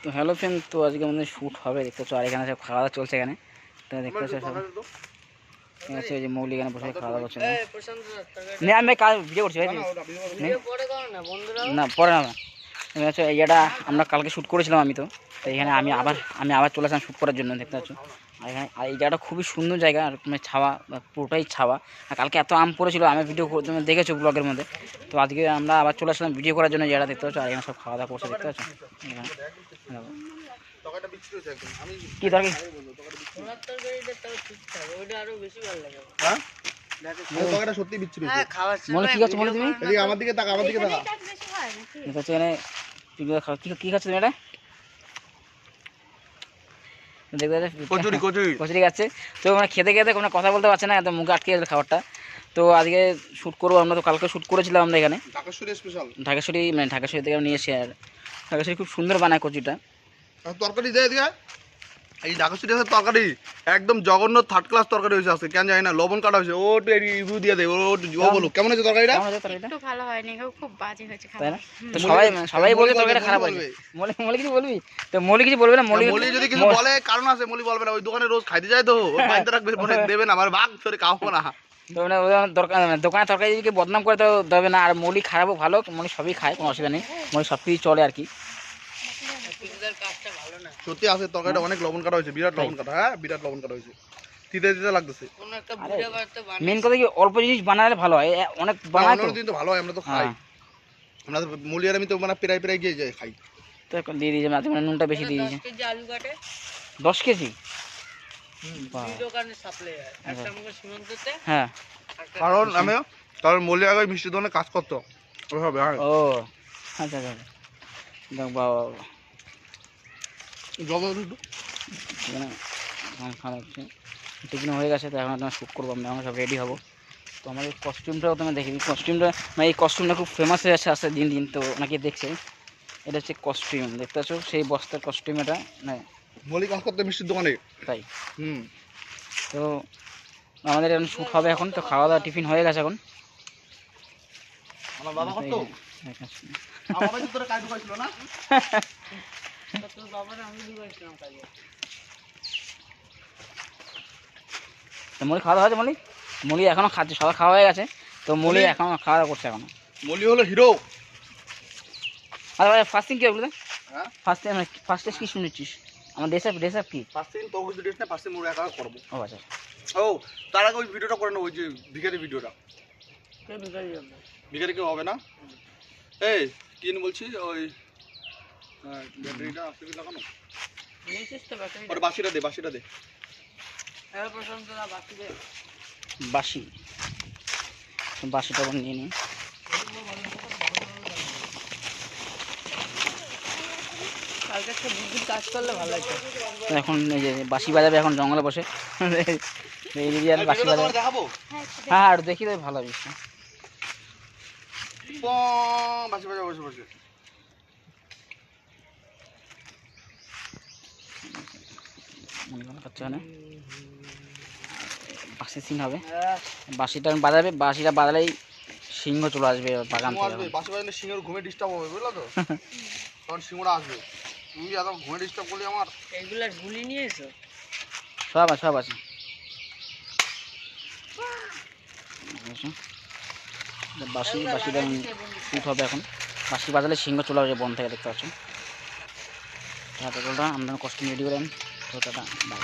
তো hello friend, তো আজকে আমাদের শ্যুট হবে দেখতে পাচ্ছ। আর এখানে সব খাওয়া দাওয়া চলছে এখানে, তো দেখতে পাচ্ছ সব ঠিক আছে। ওই যে মৌলি এখানে বসে খাওয়া দাওয়া করছে। না আমি কাজ ভিডিও করছি ভাই, না পরে না। ঠিক আছে, এই জায়গাটা আমরা কালকে শ্যুট করেছিলাম আমি, তো এখানে আমি আবার চলে আসলাম শ্যুট করার জন্য দেখতে পাচ্ছ। আর এখানে এই জায়গাটা খুবই সুন্দর জায়গা, আর ছাওয়া, পুরোটাই ছাওয়া। আর কালকে এত আম পড়েছিল, আমি ভিডিও তুমি দেখেছো ব্লগের মধ্যে। তো আজকে আমরা আবার চলে আসলাম ভিডিও করার জন্য জায়গাটা দেখতে পাচ্ছ। আর এখানে সব খাওয়া দাওয়া করছে দেখতে পাচ্ছ। কি তরকারি? সত্যি বিচ্ছিরি মনে কি খাচ্ছ? মনে তুমি আমার দিকে তাকা, আমার দিকে তাকা। এখানে কি খাচ্ছ তুমি? এটা কচুরি খাচ্ছে। তো মানে খেতে খেতে কোনো কথা বলতে পারছে না, এত মুখে আটকে গেছে খাবারটা। তো আজকে শ্যুট করবো আমরা, তো কালকে শ্যুট করেছিলাম আমরা এখানে ঢাকেশ্বরী, মানে ঢাকেশ্বরী থেকে নিয়ে এসে। আর ঢাকেশ্বরী খুব সুন্দর বানায় কচুরিটা। তরকারি দেয় দিয়ে এই ঢাকেশ্বরী তরকারি একদম জঘন্য থার্ড ক্লাস তরকারি হয়েছে আজকে, কেন জানি না। লবণ কাটা হয়েছে, ও রিভিউ দিয়ে দেয়, ও বলো কেমন হয়েছে তরকারিটা? একটু ভালো হয়নি, খুব বাজে হয়েছে তাই না? তো সবাই বলছে তরকারিটা খারাপ হয়েছে। মলি কিছু বলবি? তো মলি কিছু বলবে না। মলি যদি কিছু বলে কারণ আছে, মলি বলবে না। ওই দোকানে রোজ খাইতে যায় তো, ওই বাইতে রাখবে, মনে দেবে না আমার ভাগ ধরে খাওয়াবো না। তো মানে দোকানে তরকারিকে বদনাম করে তো দেবে না। আর মলি খারাপও ভালো, মলি সবই খায়, কোনো অসুবিধা নেই। মলি সব কিছু চলে আর কি। সত্যি আছে, তরকারিটা অনেক লবণ কাটা হয়েছে, বিরাট লবণ কাটা। হ্যাঁ, বিরাট লবণ কাটা হয়েছে, তিতে তিতে লাগতেছে। মেন কথা কি, অল্প জিনিস বানালে ভালো হয়, অনেক বানায় তো ভালো হয়, আমরা তো খাই। আমরা তো মলি আর আমি তো মানে প্রায় গিয়ে যাই খাই। তো এখন দিয়ে দিয়েছে, মাঝে মানে নুনটা বেশি দিয়ে দিয়েছে। 10 কেজি? হ্যাঁ, কারণ মলি আগে মিষ্টি দোকানে কাজ করতো ওইভাবে। ও আচ্ছা আচ্ছা, দেখ বাবা খাওয়া হচ্ছে, টিফিন হয়ে গেছে। তো এখন তোমার শ্যুট করবো আমরা, সব রেডি হবো। তো আমাদের কস্টিউমটাও তোমার দেখি, কস্টিউমটা মানে এই কস্টিউমটা খুব ফেমাস হয়ে যাচ্ছে আস্তে দিন দিন। তো ওনাকে দেখছে, এটা হচ্ছে কস্টিউম, দেখতে পাচ্ছ সেই বস্তার কস্টিউম। এটা মানে মলি কাজ করতে মিষ্টির দোকানে, তাই। তো আমাদের এখন শ্যুট হবে এখন। তো খাওয়া দাওয়া টিফিন হয়ে গেছে এখন। আমার বাবা করতো, আমার বাবা তোরে কাজ করেছিল না? তোর বাবার আমি দিয়েছিলাম কাজে। তো মলি খাওয়া দাওয়া হয়েছে? মলি এখনো খাচ্ছে, সবাই খাওয়া হয়ে গেছে। তো মলি এখনো খাওয়া দাওয়া করছে এখনো। মলি হলো হিরো। আর ফার্স্টিং কি বলতে? হ্যাঁ, ফার্স্টে কি শুনেছিস? আমার ড্রেস আপ কি? ফার্স্টিং তো কিছু ড্রেস না, ফার্স্টিং মোর একা করব। ও আচ্ছা। ও তার আগে ওই ভিডিওটা করে না, ওই যে ভিখারি ভিডিওটা। কে ভিখারি হবে? ভিখারি কেউ হবে না। এই কি বলছি, ওই ব্যাটারিটা আসতে কি লাগানো? নিয়েছিস তো ব্যাটারি? ওর বাসিটা দে। এর পছন্দ না, বাকি দে। বাসিটা নিয়ে নিই। কালকে একটা বুদ্ধির কাজ করলে ভালো লাগতো। তো এখন এই যে বাঁশি বাজাবে, এখন জঙ্গলে বসে এই এরিয়ার বাঁশি বাজাবে। হ্যাঁ, আর দেখি তো ভালো হবে। বাসি বাজা বসে বাঁশি সিন হবে, বাঁশিটা বাজাবে। বাঁশিটা বাজালেই সিংহ চলে আসবে বাগান থেকে। বাসি বাজালে সিংহের ঘুমে ডিস্টার্ব হবে, বুঝলো তো? তখন সিংহটা আসবে, তুমি এত ঘুমে ডিস্টার্ব করলে আমার। এইগুলার গুলি নিয়ে এসো। সব আছে। বাঁশিটা শুট হবে এখন। বাঁশি বাজালে সিংহ চলে আসবে বন থেকে, দেখতে পাচ্ছ। আমরা কস্টিউম রেডি করেন। তো টাটা, বাই।